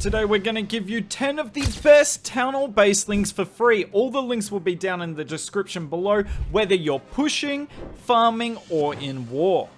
Today we're going to give you 10 of the best Town Hall base links for free. All the links will be down in the description below, whether you're pushing, farming, or in war.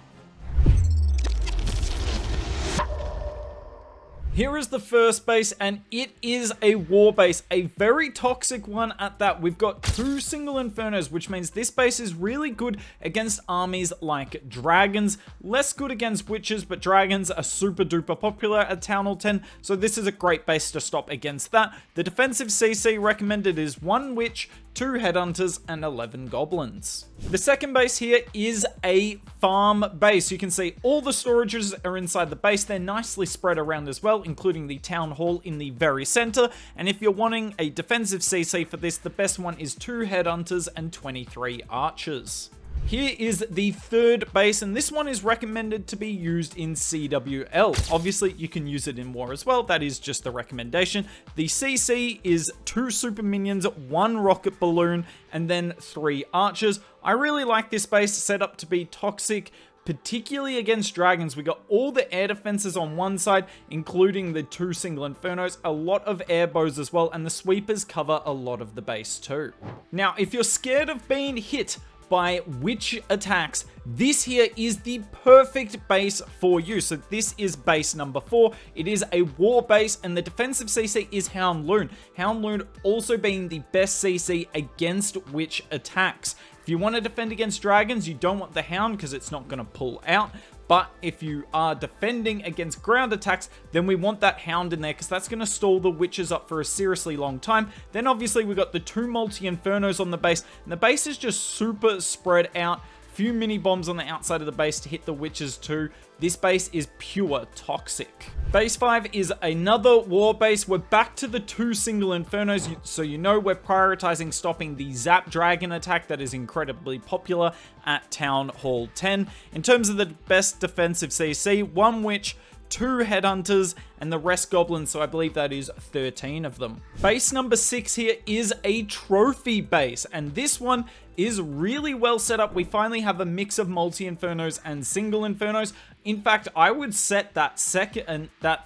Here is the first base, and it is a war base, a very toxic one at that. We've got 2 single infernos, which means this base is really good against armies like dragons, less good against witches, but dragons are super duper popular at Town Hall 10, so this is a great base to stop against that. The defensive CC recommended is 1 witch, 2 headhunters, and 11 goblins. The second base here is a farm base. You can see all the storages are inside the base. They're nicely spread around as well, including the town hall in the very center. And if you're wanting a defensive CC for this, the best one is 2 headhunters and 23 archers. Here is the third base, and this one is recommended to be used in CWL. Obviously, you can use it in war as well. That is just the recommendation. The CC is 2 super minions, 1 rocket balloon, and then 3 archers. I really like this base set up to be toxic, particularly against dragons. We got all the air defenses on one side, including the 2 single infernos, a lot of air bows as well, and the sweepers cover a lot of the base too. Now, if you're scared of being hit by witch attacks, this here is the perfect base for you. So this is base number 4. It is a war base, and the defensive CC is Hound Loon. Hound Loon also being the best CC against witch attacks. If you want to defend against dragons, you don't want the Hound because it's not going to pull out. But if you are defending against ground attacks, then we want that Hound in there because that's going to stall the witches up for a seriously long time. Then obviously we've got the 2 multi-infernos on the base, and the base is just super spread out. Few mini bombs on the outside of the base to hit the witches too. This base is pure toxic. Base 5 is another war base. We're back to the 2 single infernos, so you know we're prioritizing stopping the Zap Dragon attack that is incredibly popular at Town Hall 10. In terms of the best defensive CC, 1 witch, 2 headhunters, and the rest goblins, so I believe that is 13 of them. Base number 6 here is a trophy base, and this one is really well set up. We finally have a mix of multi-infernos and single infernos. In fact, I would set that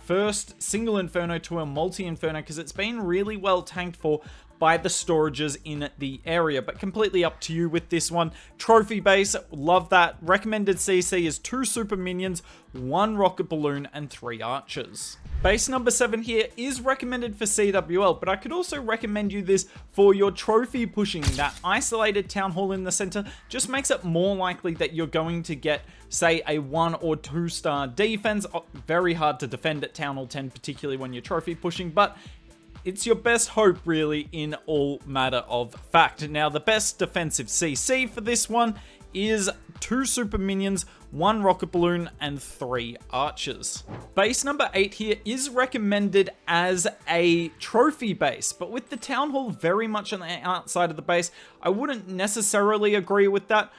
first single inferno to a multi-inferno because it's been really well tanked for by the storages in the area, but completely up to you with this one. Trophy base, love that. Recommended CC is 2 super minions, 1 rocket balloon, and 3 archers. Base number 7 here is recommended for CWL, but I could also recommend you this for your trophy pushing. That isolated town hall in the center just makes it more likely that you're going to get, say, a 1 or 2 star defense. Very hard to defend at Town Hall 10, particularly when you're trophy pushing, but it's your best hope, really, in all matter of fact. Now, the best defensive CC for this one is 2 super minions, 1 rocket balloon, and 3 archers. Base number 8 here is recommended as a trophy base, but with the town hall very much on the outside of the base, I wouldn't necessarily agree with that.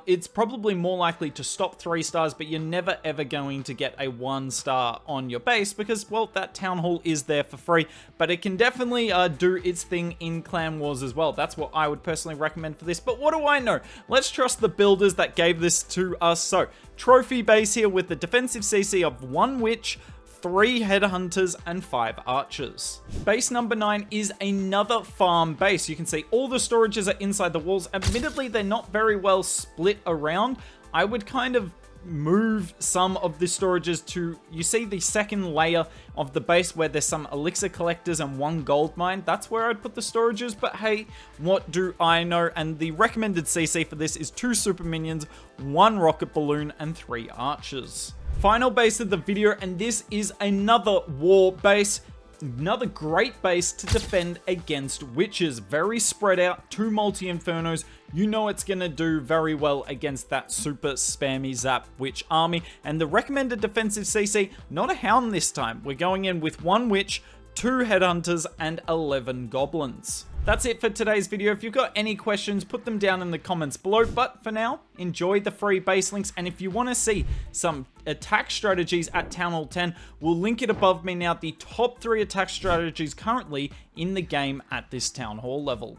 It's probably more likely to stop 3 stars, but you're never ever going to get a 1 star on your base because, well, that town hall is there for free, but it can definitely do its thing in clan wars as well. That's what I would personally recommend for this, but what do I know? Let's trust the builders that gave this to us. So, trophy base here with the defensive CC of 1 witch, 3 headhunters, and 5 archers. Base number 9 is another farm base. You can see all the storages are inside the walls. Admittedly, they're not very well split around. I would kind of move some of the storages to, you see the second layer of the base where there's some elixir collectors and 1 gold mine. That's where I'd put the storages, but hey, what do I know? And the recommended CC for this is 2 super minions, 1 rocket balloon, and 3 archers. Final base of the video, and this is another war base. Another great base to defend against witches. Very spread out, 2 multi-infernos. You know it's going to do very well against that super spammy Zap witch army. And the recommended defensive CC, not a hound this time. We're going in with 1 witch, 2 headhunters, and 11 goblins. That's it for today's video. If you've got any questions, put them down in the comments below. But for now, enjoy the free base links. And if you want to see some attack strategies at Town Hall 10, we'll link it above me now. The top 3 attack strategies currently in the game at this Town Hall level.